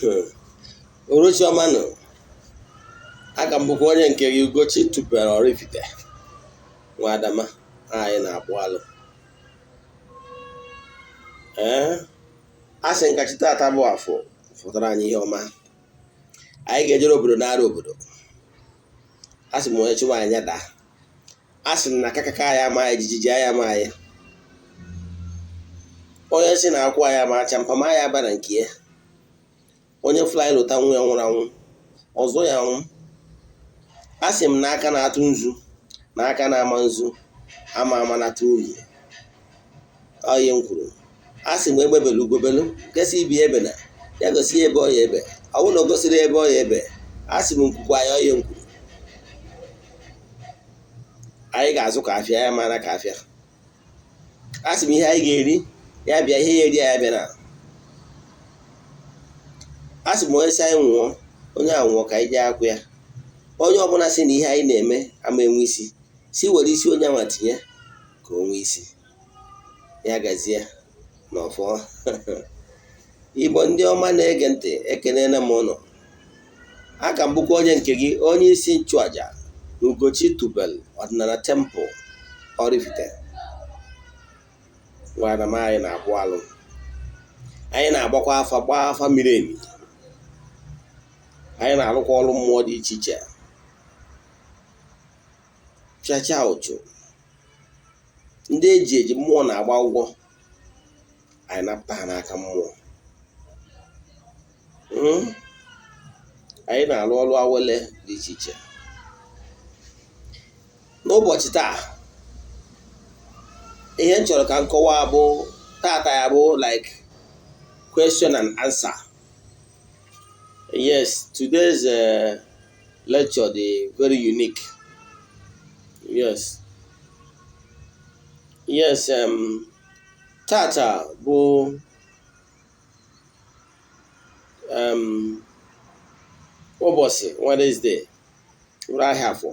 Ugochi ọmanụ, aka m bụkwa onye nke gị Ugochi tubelu Oraifite nwa Adama anyị na-akpụ alụ. A sị nkachi tata bụ afọ fụtara anyị ihe ọma. Anyị ga-ejere obodo n'ara obodo. A sị m onye chụwa anyị daa. A sị na kakaka anyị ama anyị, jijiji anyị ama anyị. Onye si na akwụ anyị ama acha mpama anyị aba na nke ya. Onye fly lụta nwa ya nwụrụ anwụ ọzọ ya nwụ. A sị m n'aka na-atụ nzu na aka na-ama nzu ama na-atụ unyi. Ọ ihe m kwuru. A sị m egbebelu ugobelu kesị ibi ebe na ya gosi ebe ọ ya ebe. Ọ bụrụ na o gosiri ebe ọ ya ebe, a sị m nkwukwa ya ọ ihe m kwuru. Anyị ga-azụ ka afịa ya mara ka afịa. A sị m ihe anyị ga-eri ya bịa, ihe ya eri ya bịa na. A sị m onye si anyị nwụọ, onye a nwụọ ka anyị jee akwụ ya. Onye ọbụla sị na ihe anyị na-eme ama enwe isi, si were isi onye anwa tinye ka o nwee isi. Ya gazie n'ọfọ. Igbo ndị ọma na-ege ntị, ekenena m ụnụ. Aka m bụkwa onye nke gị, onye isi nchụaja Ugochi tubelu Odinana temple Oraifite nwa Adama anyị na-akpụ alụ. Anyị na-agbakwa afa, gbaa afa miri emi. Anyị na-alụkwa ọrụ mmụọ dị iche iche. Chacha ụchụ ndị eji eji mmụọ na-agba ụgwọ, anyị napụta ha n'aka mmụọ. Anyị na-alụ ọrụ awele dị iche iche. N'ụbọchị taa, ihe m chọrọ ka m kọwaa bụ tata ya bụ like question and answer. Yes, today's lecture is very unique. Yes, tata bụ ụbọchị Wednesday, bụrụ ahịa afọ.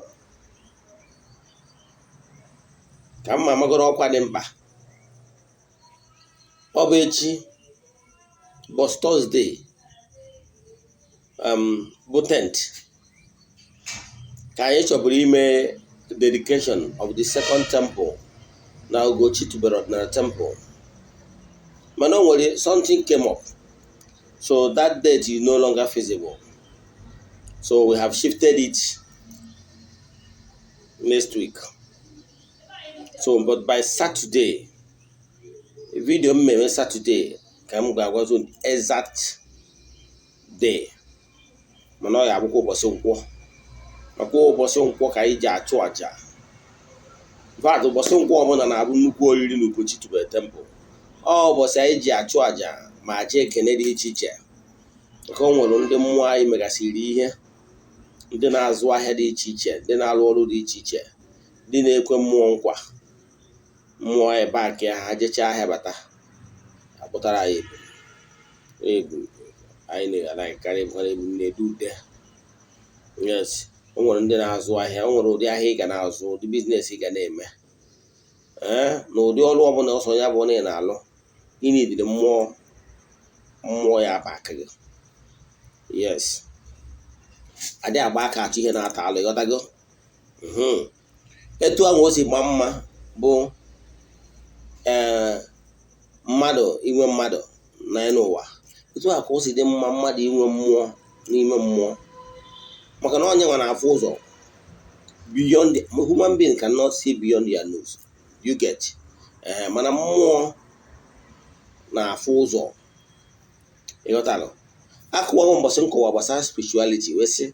Ka mma magoro ọkwa dị mkpa. Ọ bụ echi bụ Thursday, bụ 10th, ka anyị chọburu ime dedication of the second temple na Ugochi tubelu Odinana temple. Mana o nwere something came up, so that date is no longer feasible. So we have shifted it next week. So but by Saturday, video mmemme Saturday ka m ga-agwazo exact day. Mana ọ ya abụkwa ụbọchị nkwọ. Maka ụbọchị nkwọ ka anyị ji achụ aja. Vat ụbọchị nkwọ ọbụla na-abụ nnukwu oriri na Ugochi tubelu temple. Ọ ụbọchị anyị ji achụ aja ma aja ekene dị iche iche. Nke o nwere ndị mmụọ anyị megasịrị ihe, ndị na-azụ ahịa dị iche iche, ndị na-alụ ọrụ dị iche iche, ndị na-ekwe mmụọ nkwa. Mmụọ ebe a ka ha jechaa ahịa bata, akpụtara anyị ebu. Anyị na-akarị ebu na-edu ude. Yes, o nwere ndị na-azụ ahịa, o nwere ụdị ahịa ị ga na-azụ, ụdị biznes ị ga na-eme. Na ụdị ọrụ ọbụla ọsọ ya bụ na ị na-alụ, ị na-edide mmụọ ya bụ aka gị. Yes, adị agba aka achọ ihe na-ata alụ, ịghọtago. Etu ahụ o si gba mma bụ mmadụ inwe mmadụ na n'ụwa. Etu a ka o si dị mma mmadụ inwe mmụọ n'ime mmụọ. Maka na onye nwa na-afụ ụzọ beyond the human being cannot see beyond their nose. You get? Mana mmụọ na-afụ ụzọ. Ịghọtalụ. Akụwaghị mbọsị nkọwa gbasara spirituality wee sị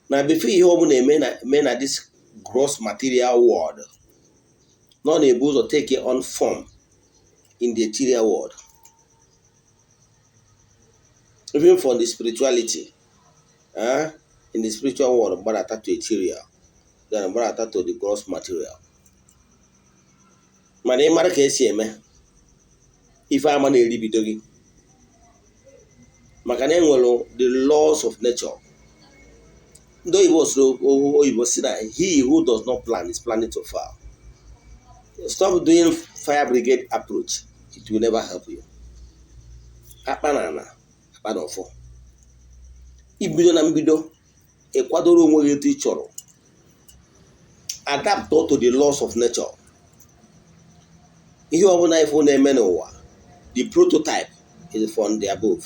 na before ihe ọ bụla eme na this gross material world, nọ na-ebu ụzọ take on form in the ethereal world. Even for the spirituality, in the spiritual world, gbadata to ethereal, then gbadata to the gross material. Mana ị mara ka esi eme ife ama na-eribido gị. Maka na enwere the laws of nature. Ndị oyibo si na he who does not plan is planning to fail. Stop doing fire brigade approach. It will never help you. Akpanana akpa na ọfọ. Ibido na mbido ịkwadoro onwe gị etu ị chọrọ, adapt to the laws of nature. Ihe ọbụla ifo na-eme n'ụwa, the prototype is from the above.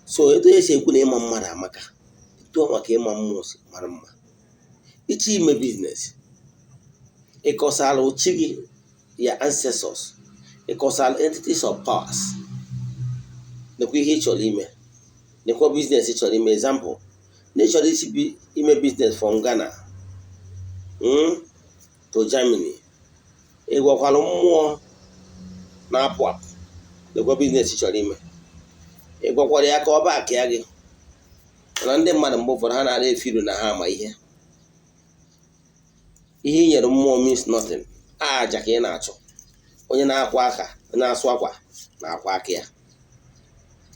So etu esi ekwu na ịma mmadụ amaka, etu maka ịma mmụọ si mara mma. Ichi ime business, ịkọsala uchi gị, your ancestors, ịkọsala entities of powers, nekwa ihe ị chọrọ ime, nekwa business ị chọrọ ime. Example, na ị chọrọ isi ime business from Ghana to Germany, ịgwakwala mmụọ na-apụ apụ, nekwa business ị chọrọ ime. Ịgwakwara ya ka ọ baa akịa gị. Mana ndị mmadụ mgbe ụfọdụ ha na-ara efiru na ha ama ihe. Ihe i nyere mmụọ means nothing. Aja ka ị na-achọ. Onye na-akwa aka, onye na-asụ akwa na-akwa aka ya.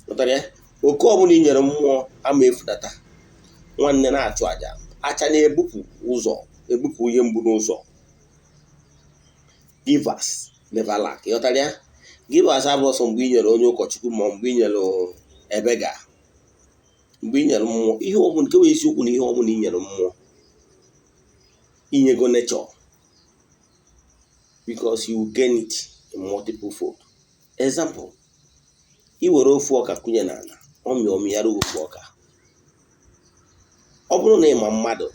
Pụtara ya, oke ọbụla i nyere mmụọ ama efudata. Nwanne na-achụ aja. Acha na-ebupụ ụzọ, ebupụ ihe mgbu n'ụzọ. Givers never lack. Ịghọtara ya? Givers abụrụ sọ mgbe i nyere onye ụkọchukwu ma mgbe i nyere ebega. Mgbe i nyere mmụọ, ihe ọbụla nke wee isiokwu na ihe ọbụla i nyere mmụọ, inyego nature, because you gain it in multiple fold. Example, i were ofu ọka kụnye n'ala, ọmịara ofu ọka. Ọ bụrụ na ịma mmadụ,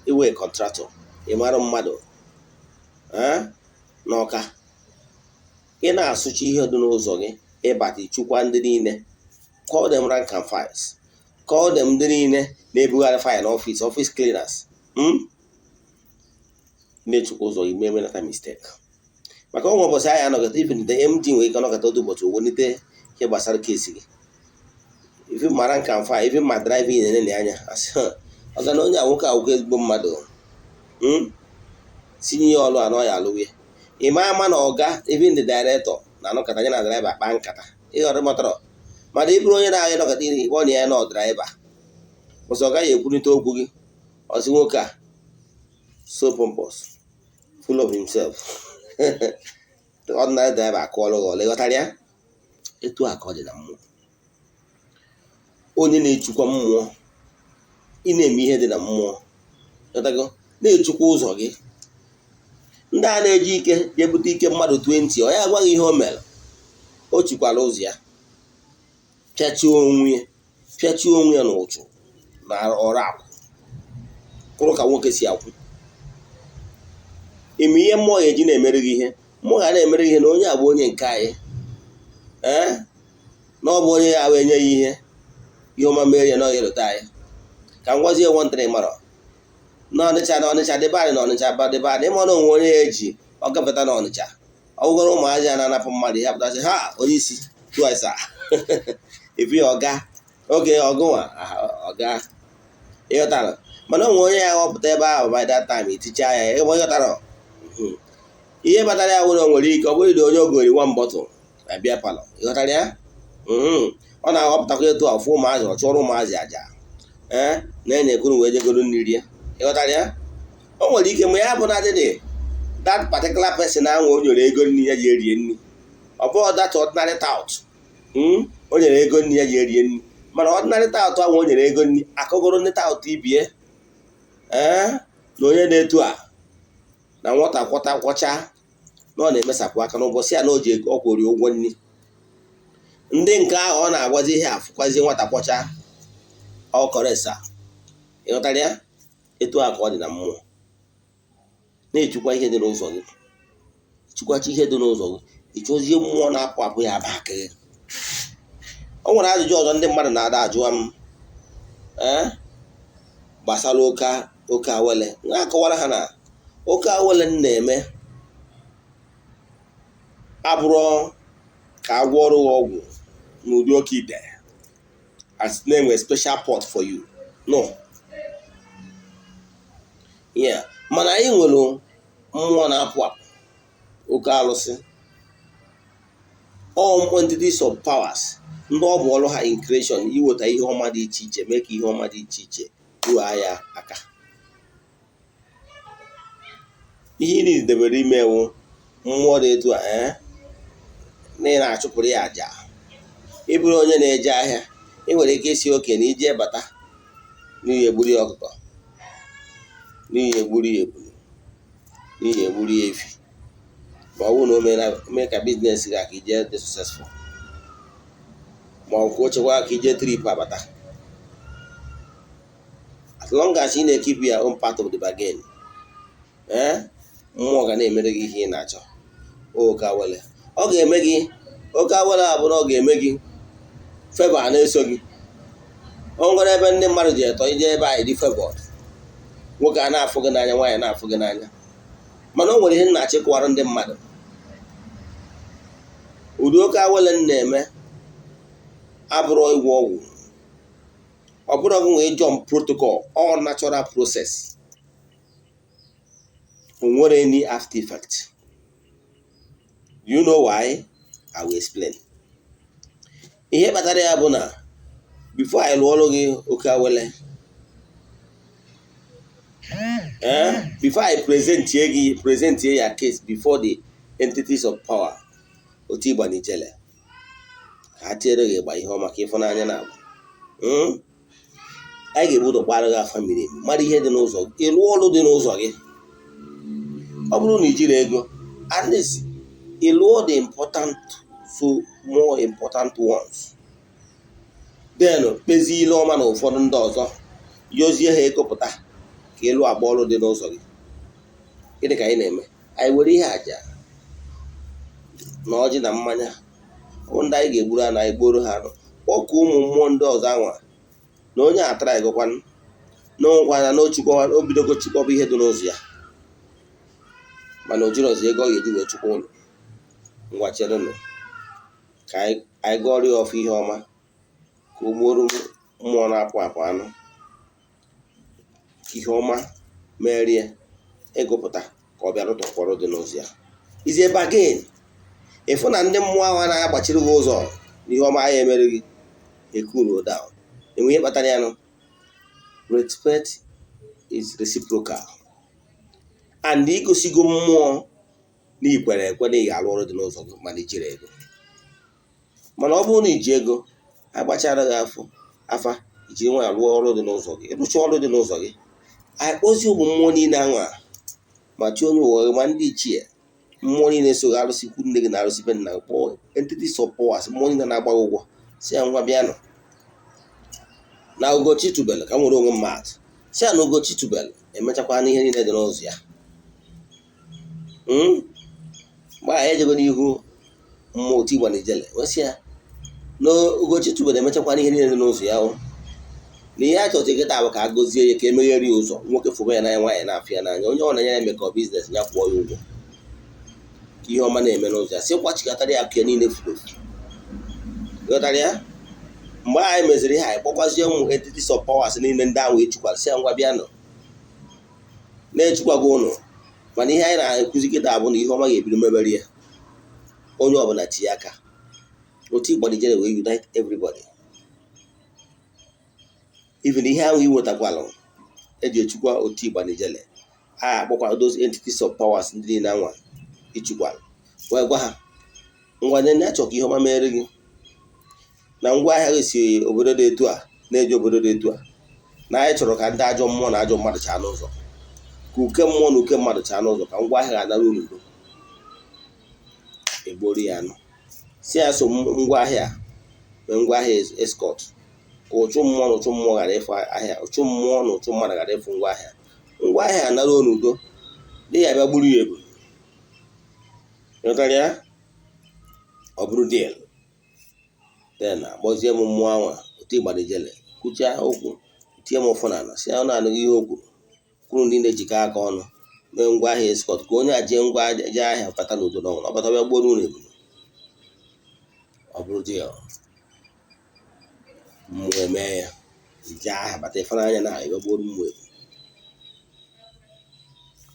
iwe kọntratọ, ịmara mmadụ n'ọka, ị na-asụcha ihe dị n'ụzọ gị, ịbata ịchụkwa ndị niile, call them rank and files, call them ndị niile na-ebugharị file n'ọfịs, office cleaners. Na-echukwa ụzọ ime emenata mistake. Maka ọnwa ụbọchị anyị anọgata, even the MD nwere ike anọgata otu ụbọchị owelite ihe gbasara kesi gị. Ife mara nka mfa, ife ma driving na-enye anya asị ọga na onye nwoke awụkọ ezigbo mmadụ sinye ihe ọlụ anọ ya alụwe. Ịma ama na ọga even the director na anọkata anya na driver akpa nkata ịghọrọ mọtọrọ. Mana ị bụrụ onye na-agha ịnọkata iri ịkpọ na ya na driver, ọsọ ọ gaghị ekwurịta okwu gị. Ọsị nwoke a so pompous, full of himself. Ordinary driver akọọlụ gị ọla. Ịghọtara ya? Etu a ka ọ dị na mmụọ. Onye na-echukwa mmụọ, ị na-eme ihe dị na mmụọ, na-echukwa ụzọ gị. Ndị a na-eji ike ga-ebute ike mmadụ 20, ọ ya agwaghị ihe o mere, o chikwala ụzọ ya, pịachie onwe ya n'ụchụ na ọrụ akwụ, kwụrụ ka nwoke si akwụ. Ime ihe mmụọ ga-eji na-emere gị ihe, mmụọ ga na-emere gị ihe na onye a bụ onye nke anyị, na ọ bụ onye ya wee nye ya ihe ọma mere ya na ọya elota anyị. Ka m gwazie nwantịrị mara na Ọnịcha dịbadị na Ọnịcha badịbadị, ịma na onwe onye ya eji ọ gafeta na Ọnịcha, ọ bụgoro ụmụazị a na-anapụ mmadụ ya pụtasị ha onye isi tụasa efi ọga oge ọgụnwa ọga. Ịghọtara? Mana onwe onye ya ghọpụta ebe ahụ by that time iticha ya ebe ọ ghọtara. Ihe batara ya nwere nwere ike ọ bụrụ dị onye ogori one bottle abịa palọ. Ịghọtara ya? Ọ na-aghọpụtakwa etu ọfụ ụmụazị, ọ chụọrọ ụmụazị aja na-enye ekuru wee jegoro mmiri ya. Ịghọtara ya? O nwere ike ma ya bụ na adịdị that particular person ahụ o nyere ego nri ya ji erie nri, ọ bụghị that ordinary tout o nyere ego nri ya ji erie nri. Mana ordinary tout ahụ o nyere ego nri akọgoro ndị tout ibie na onye na-etu a na nwata kwọcha na ọ na-emesapụ aka n'ụbọchị ya na o ji ọkwụri ụgwọ nri. Ndị nke ahụ ọ na-agwazi ihe afụkwazi nwata kwọcha ọkọresa. Ịghọtara ya? Etu a ka ọ dị na mmụọ. Na-echukwa ihe dị n'ụzọ gị, chukwachi ihe dị n'ụzọ gị, ịchọzie mmụọ na-apụ apụ ya aba aka gị. O nwere ajụjụ ọzọ ndị mmadụ na-ada ajụwa m gbasara oke awele. Na-akọwara ha na oke awele m na-eme abụrụ ka agwọ ọrụ ọgwụ n'ụdị oke ite as na-enwe special pot for you. No. Yeah. Mana anyị nwere mmụọ na-apụ apụ, oke alụsị, all entities of powers, ndị ọ bụ ọrụ ha in creation, iweta ihe ọma dị iche iche, mee ka ihe ọma dị iche iche ruo ya aka. Ihe ị na-edebere imewu mmụọ dị etu a na ị na-achụpụrụ ya aja ị bụrụ onye na-eje ahịa ị nwere ike isi oke na ije bata n'ihi egburu ya ọkụkọ, n'ihi egburu ya ebulu, n'ihi egburu ya efi, ma ọ bụrụ na o mee ka biznes gị aka ije dị successful, ma ọ bụ ochekwa ka ije trip abata. As long as ị na-keep your own part of the bargain, mmụọ ga na-emere gị ihe ị na-achọ. Oke awele ọ ga-eme gị, oke awele a bụ na ọ ga-eme gị favor na-eso gị. O nwere ebe ndị mmadụ ji eto ije ebe anyị dị favored, nwoke a na-afụ gị n'anya, nwaanyị na-afụ gị n'anya, mana o nwere ihe na-achị kụwara ndị mmadụ. Ụdị oke awele na-eme abụrụ ịgwọ ọgwụ, ọ bụrụ gị nwee jump protocol, all natural process, o nwere any after effect. You know why? I will explain. Ihe kpatara ya bụ na before I lụọ ọrụ gị oke awele, before I present your case before the entities of power, otu ịgba n'ijele ha tiere gị ịgba ihe ọma ka ịfụnanya na-abụ. Anyị ga-ebu ụzọ gbara gị afa mmiri emi, mara ihe dị n'ụzọ gị, ịlụ ọrụ dị n'ụzọ gị. Ọ bụrụ na ijiri ego, at least ịlụọ the important, so more important ones, then kpezie ile ọma na ụfọdụ ndị ọzọ, yozie ha ekopụta ka ịlụ agba ọrụ dị n'ụzọ gị. Gịnị ka anyị na-eme? Anyị were ihe aja na ọjị na mmanya, ndị anyị ga-egburu ha na anyị gboro ha anụ, kpọkụ ụmụ mmụọ ndị ọzọ anwa na onye atara egokwanụ n'ụkwana na o bidogo chụkọba ihe dị n'ụzọ ya, mana o jiri ọzọ ego ọ ga-eji wee chụkwa ụlọ. Ngwa cherenụ ka anyị gụọrọ ya ọfụ ihe ọma, ka o gbuoro mmụọ na-apụ apụ anụ, ihe ọma merie egopụta ka ọ bịara tọkwọrọ dị n'ụzọ ya. Izi ebe again, ịfụ na ndị mmụọ ahụ anaghị agbachiri gị ụzọ na ihe ọma anyị emere gị, ekuru down. Enwe ihe kpatara ya nụ. Respect is reciprocal, and igosigo mmụọ na ikwere ekwe na ị ga-alụ ọrụ dị n'ụzọ gị mana ijiri ego. Mana ọ bụrụ na iji ego agbachara gị afa ijiri nwa alụọ ọrụ dị n'ụzọ gị, ịrụcha ọrụ dị n'ụzọ gị, anyị kpozie ụmụ mmụọ niile anwa ma chi onye ụwa gị, ma ndị ichie, mmụọ niile so gị arụsịkwu nne gị na arụsịbe nna gị, kpọọ entities of powers, mmụọ niile na-agba gị ụgwọ, si ya ngwa bịanụ na Ugochi tubelu ka m nwere onwe mmadụ, si ya na Ugochi tubelu emechakwa n'ihe niile dị n'ụzọ ya. Mgbe anyị ejego n'ihu mmụọ otu ịgba n'ijele wesị ya na Ugochi tubelu emechakwa n'ihe niile dị n'ụzọ ya, na ihe a chọrọ nkịta bụ ka a gọzie ya, ka emeghere ya ụzọ, nwoke fụba ya n'anya, nwaanyị na-afụ ya n'anya, onye ọ na-anya ya eme ka ọ biznes ya kwụọ ya ụgwọ, ka ihe ọma na-eme n'ụzọ ya, si kwachikọtara ya akụ ya niile furu efu. Ghọtara ya? Mgbe anyị meziri ihe, anyị kpọkwazie ụmụ entities of powers niile ndị ahụ echukwara, si ya ngwa bịa nọ na-echukwago ụnụ. Mana ihe anyị na-ekwuzi kịta bụ na ihe ọma ga-ebido mebere ya, onye ọbụla tinye aka, otu ịgba n'ijele wee unite everybody. Even ihe ahụ iwetakwalụ eji echukwa otu ịgba n'ijele, a akpọkwara those entities of powers ndị niile anwa ichukwalụ, wee gwa ha ngwa nne achọ ka ihe ọma mere gị, na ngwa ahịa gị si obodo dị etu a na-eji obodo dị etu a, na anyị chọrọ ka ndị ajọ mmụọ na ajọ mmadụ chaa n'ụzọ, ka uke mmụọ na uke mmadụ chaa n'ụzọ, ka ngwa ahịa ga-anara unu udo. Egbori ya anụ, si ya so ngwa ahịa mee ngwa ahịa escort, ka ụchụ mmụọ na ụchụ mmụọ ghara ịfụ ahịa, ụchụ mmụọ na ụchụ mmadụ ghara ịfụ ngwa ahịa anara unu udo, dị ya bịa gburu ya ebu. Ịghọtara ya? Ọ bụrụ deal, then agbazie m mmụọ anwa otu ịgba n'ijele, kwuchie okwu, tie m ụfụ n'ala, si ya na-anụ ihe o kwuru ndị na-ejikọ aka ọnụ mee ngwa ahịa escort, ka onye a jee ngwa je ahịa bata n'udo n'ọnwụ, ọ bata bịa gboro unu ebu. Ọ bụrụ deal, mmụọ emee ya, ije ahịa bata ịfụnanya na ebe gboro mmụọ ebu.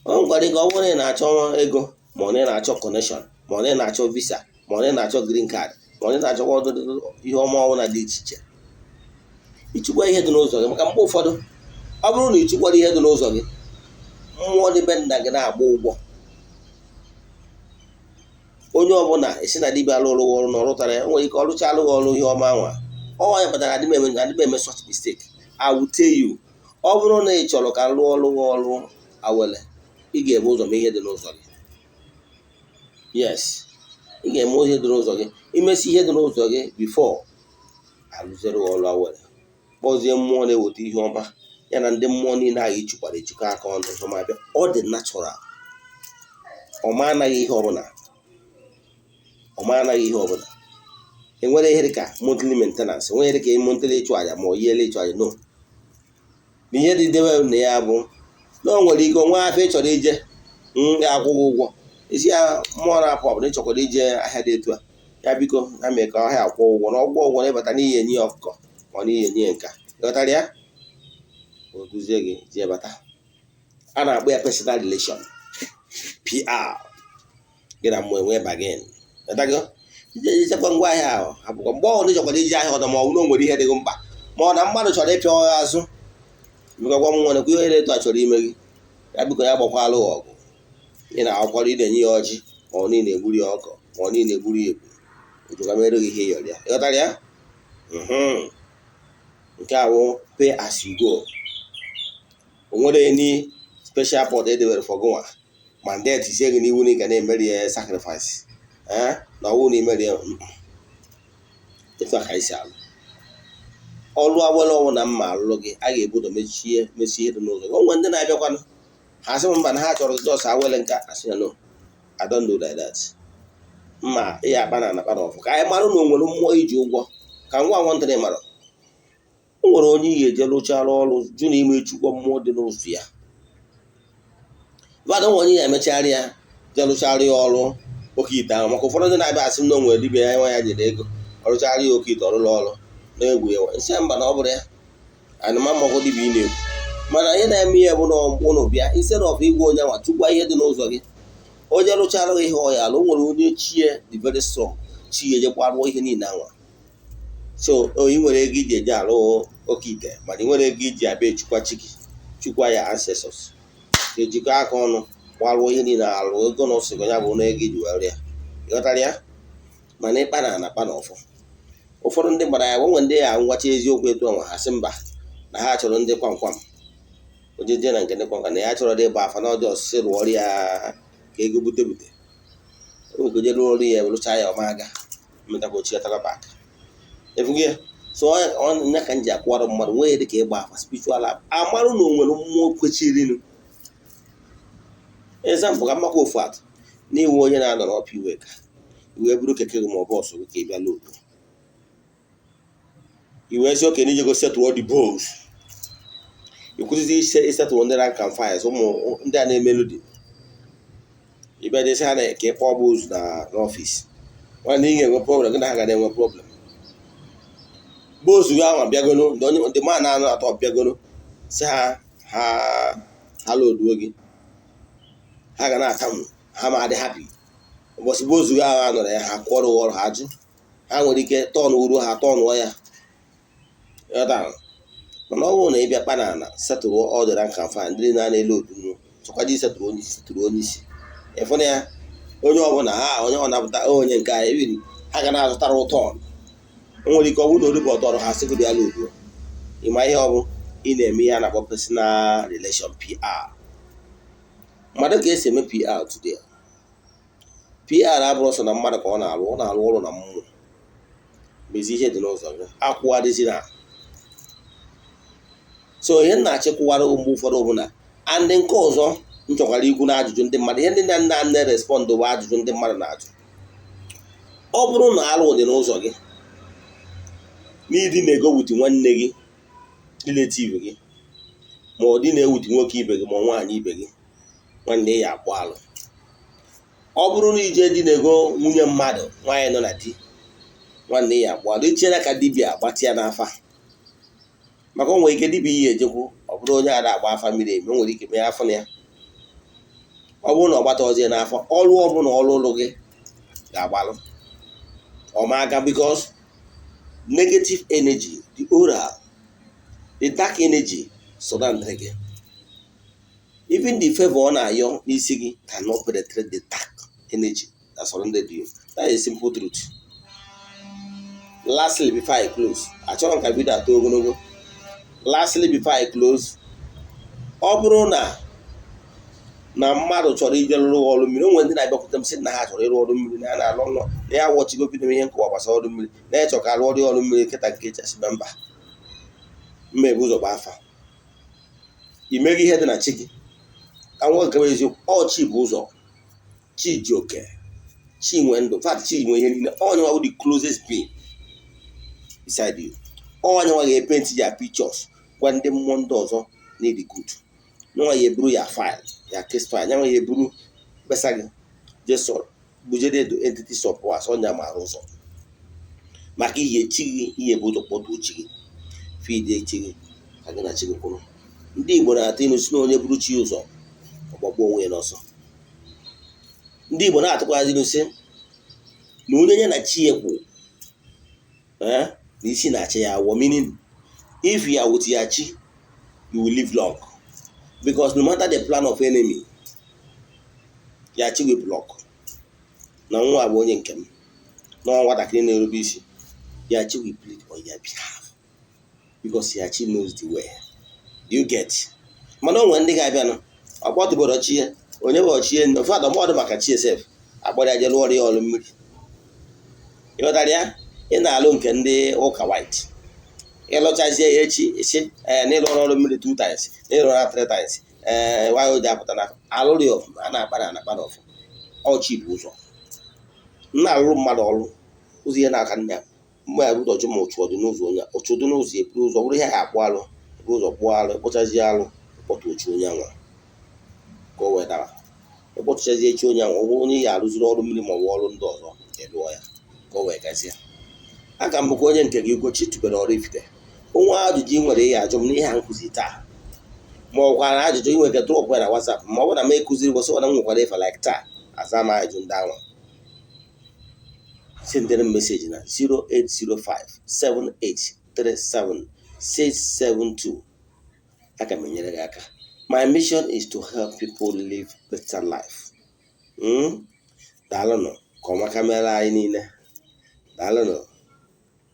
Ọ gwara gị, ọ bụrụ na ị na-achọ ego, ma ọ na ị na-achọ connection, ma ọ na ị na-achọ visa, ma ọ na ị na-achọ green card, ma ọ na ị na-achọkwa ihe ọma ọbụla dị iche iche, ịchụkwa ihe dị n'ụzọ gị. Maka mgbe ụfọdụ ọ bụrụ na ịchụkwara ihe dị n'ụzọ gị, mmụọ dị be nna gị na-agba ụgwọ, onye ọbụla esi na dibịa alụrụ ọrụ na ọrụtara ya nwere ike ọrụcha alụghị ọrụ ihe ọma nwa ọnwa ya kpatara adịm eme such mistake. I will tell you, ọ bụrụ na ị chọrọ ka lụọ ọrụ awele, ị ga-eme ụzọ ma ihe dị n'ụzọ gị. Yes, ị ga-eme ihe dị n'ụzọ gị. Imesi ihe dị n'ụzọ gị before alụzere ọrụ awele, kpọzie mmụọ na-eweta ihe ọma ya na ndị mmụọ niile ahụ ichukwara echukọ aka ọnụ ọzọ ma bịa. Ọ dị natural. Ọma anaghị ihe ọbụla. Enwere ihe dịka monthly maintenance, enwere ihe dịka monthly ịchụ aja ma ọ yearly ịchụ aja. No. Ihe dị dewe na ya bụ na o nwere ike onwe afọ ịchọrọ ije ga-akwụ gị ụgwọ isi ya mmụọ na-apụ ọbụla ịchọkwara ije ahịa dị etu a, ya biko na mee ka ọhịa akwụ ụgwọ na ụgwọ na-ebata n'ihi enyi ya ọkụkọ ma ọ n'ihi enyi ya nka. Ịghọtara ya? O duzie gị ji ebata. A na-akpọ ya personal relation, PR. Gị na mmụọ enwe bargain. Ichekwa ngwa ahịa ahụ abụkwa mgbe ọbụla ịchọkwara iji ahịa ọdọ ma ọ bụ na o nwere ihe dịghị mkpa ma ọ na mmadụ chọrọ ịpịa ọha azụ, bịakwa mmụọ nekwa ihe etu a chọrọ ime gị, ya biko ya gbakwala ọgụ. Ị na-akwọrọ ị na-enye ya ọjị ma ọ niile egburu ya ọkọ ma ọ niile egburu ya egbu, ojuga mere gị ihe yọrọ ya. Ịghọtara ya? Nke a bụ pay as you go. O nwere any special pot edewere for gụnwa ma ndị etisie gị n'iwu na ị ga na-emeri ya sacrifice na ọwụ na imeri ya. Etu a ka isi alụ ọrụ awele ọnwụ na mma alụlụ gị. A ga-ebudo mesi ihe dị n'ụzọ gị. O nwere ndị na-abịakwanụ ha sị mba na ha chọrọ jọs awele nka, asị ya no, I don't do like that. Mma ihe akpa na anakpa na ọfụ ka anyị marụ na o nwere mmụọ iji ụgwọ ka ngwa nwantịrị mara. O nwere onye ị ga-eje lụchara ọrụ jụ na ime chukwu mmụọ dị n'ụzọ ya. Mmadụ onye ya emechara ya je lụchara ya ọrụ oke ite ahụ, maka ụfọdụ ndị na-abịa asị m na o nwere dibịa ya nwa ya nyere ego ọrụchara ya oke ite ọrụla ọrụ na-egwu ya nsị mba na ọ bụrụ ya anụma mmọgụ dibịa ị na-egwu. Mana ihe na-eme ihe bụ na ụnụ bịa isi na ọbụ igwe onye nwa chukwa ihe dị n'ụzọ gị. Onye rụchara ihe ọya alụ, o nwere onye chie dị very strong, chi ya ejekwa rụọ ihe niile anwa. So ị nwere ego iji eje alụ oke ite, mana ị nwere ego iji abịa echukwa chi gị, chukwa ya ancestors, ga-ejikọ aka ọnụ gwarụọ ihe niile alụ ego na ọsịgo ya bụ na ego iji were ya. Ịghọtara ya? Mana ịkpa na anakpa na ọfụ. Ụfọdụ ndị gbara ya nwe ndị ya ngwacha eziokwu etu ọnwa ha sị mba na ha chọrọ ndị kwamkwam ojeje na nke ndị kwamkwam na ya chọrọ dị ịgba afa na ọjọọ ọsịsị rụọ ọrụ ya ka ego bute ogoje rụọ ọrụ ya rụchaa ya ọma aga mmetakwochi ya takaba aka efughị ya. So nya ka m ji akwụwarụ mmadụ nwee dị ka ịgba afa spiritual amarụ na o nwere mmụọ kwechirinu. Example ka mmakwa ofu atụ n'iwu onye na-anọ n'ọpụ iwe ka iwe buru keke gị ma ọ bọọsụ gị ka ị bịa lodo iwe ezi oke n'ije go setụọ the balls, ikwụsịzi isetụọ ndị rank and files ụmụ ndị a na-emelụ dị ịbịa dịsị ha na-eke ịkpọ ọgba ozu n'ọfịs nwanne ị ga-enwe problem gị na ha ga na-enwe problem. Bozu gị ahụ bịagolo ndị ma na-anụ atọ bịagolo si ha loduo gị, ha ga na-atamụ ha ma adị happy. Ụbọchị bozu gị ahụ anọrọ ya ha kwọrọ ọrụ ha jụ, ha nwere ike tọnụ uru ha tọnụọ ya. Mana ọ bụrụ na ịbịa kpa na ana setụrụ ọdịra nka mfa ndị na-ele odunu chọkwaji setụrụ onye isi ịfụ na ya onye ọbụla onye ọ na-apụta onye nke a ebiri ha ga na-azụtara ụtọ. O nwere ike ọ bụrụ na oribọta ọrụ ha sịgoro ya loduo. Ịma ihe ọ bụ ị na-eme ihe a na-akpọ personal relation, PR. Mmadụ ka esi eme PR today. PR abụrụ sọ na mmadụ ka ọ na-alụ ọrụ na mmụọ. Mezi ihe dị n'ụzọ gị akwụwadịzi na so ihe na-achịkwụwara mgbe ụfọdụ ọbụla andị nke ọzọ m chọkwara ikwu na ajụjụ ndị mmadụ. Ihe ndị na respond bụ ajụjụ ndị mmadụ na-ajụ. Ọ bụrụ na alụ dị n'ụzọ gị n'ịdị na-ego wuti nwanne gị relative gị ma ọ dị na-ewuti nwoke ibe gị ma nwaanyị ibe gị, nwanne ya akpọ alụ. Ọ bụrụ na ije dị na-ego nwunye mmadụ nwaanyị nọ na di, nwanne ya akpọ alụ. Ichiela ka dibịa agbatị ya n'afa, maka o nwere ike dibịa ihe ejekwu ọ bụrụ onye ada agba afa mmiri emi, o nwere ike mee afọ na ya. Ọ bụrụ na ọ gbata ọzie n'afọ, ọrụ ọ bụla ọrụ ụlụ gị ga-agbalụ ọmaga, because negative energy, the aura, the dark energy surround gị. Even the favor ọ na-ayọ n'isi gị cannot penetrate the dark energy I surrendered you. That is simple truth. Lastly, before I close, achọrọ m ka vidio atọ ogologo. Lastly, before I close, ọ bụrụ na mmadụ chọrọ ije rụrụ ọrụ mmiri, onwe ndị na-abịakwute m sị na ha chọrọ ịrụ ọrụ mmiri na na-alụ ụlọ na ya wọchigo vidio ihe nkọwa gbasara ọrụ mmiri na-echọ ka arụ ọrụ mmiri nkịta nke echesi na mba mmebu ụzọ gba afa imeghị ihe dị na chi gị ka nwa nke eziokwu. Chi bụ ụzọ, chi ji oke, chi nwe ndụ, fat chi nwe ihe niile. Onye nwa bụ the closest being beside you. Onye nwa ga-epenti ya pictures gwa ndị mmụọ ndị ọzọ need good. Nwa ya eburu ya file ya case file, nwa ya eburu besa gị jesọ bujede do entity support onye mara ụzọ maka ihe chi gị, ihe bụ ụzọ kpọtụ chi gị feed chi gị ka gị na chi gị kwụrụ. Ndị Igbo na-atụ ilu si na onye buru chi ụzọ ọgbagbo onwe ya n'ọsọ. Ndị Igbo na-atụkwazị ilu si na onye nye na chi ya kwụ na isi na-achị ya awọ, meaning if you are with your chi you will live long, because no matter the plan of enemy your chi will block. Na nwa bụ onye nke m na nwatakịrị na-erube isi, your chi will plead on your behalf because your chi knows the way. You get? Mana onwe ndị ga-abịa ọkpọtụbọrọ chi ya, onye bụ ọchị ya ụfọdụ mmadụ maka chi esef agbara je lụọ ya ọrụ mmiri. Ịghọtara ya? Ị na-alụ nke ndị ụka white, ịlụchazie ya echi isi n'ịlụ ọrụ mmiri 2 times, n'ịlụ na 3 times, nwanyị oji apụta na alụrụ ya ọfụma, a na-akpara ọfụma. Ọchị bụ ụzọ. M na-alụrụ mmadụ ọrụ ụzọ ihe na-aka nna ya mgbe ya ụzọ jụ ma ochu ọdị n'ụzọ onye ochu dị n'ụzọ eburu ụzọ bụrụ ihe ya akpụ alụ eburu ụzọ kpụọ alụ kpọchazie alụ kpọta ochu onye anwa ka o wee dara ịkpọtụchazie echi onye anwa ọ bụrụ onye ya arụziri ọrụ mmiri ma ọ bụ ọrụ ndị ọzọ elụọ ya ka o wee gazie. Aka m bụkwa onye nke gị Ugochi tubelu Oraifite. Onwe ajụjụ ị nwere ihe ajụ m n'ihe a nkụzi taa, ma ọ gwara ajụjụ ị nwere drọp ya na WhatsApp, ma ọ bụ na m ekụziri gbọsọ na m nwekwara ife like taa aza m ajụjụ ndị ahụ. Sendere m meseji na 08057837672. Aka m enyere gị aka. My mission is to help people live better life. Daalụnụ ka ọmaka mere anyị niile. Daalụnụ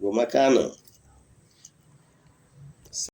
bụ maka anụ.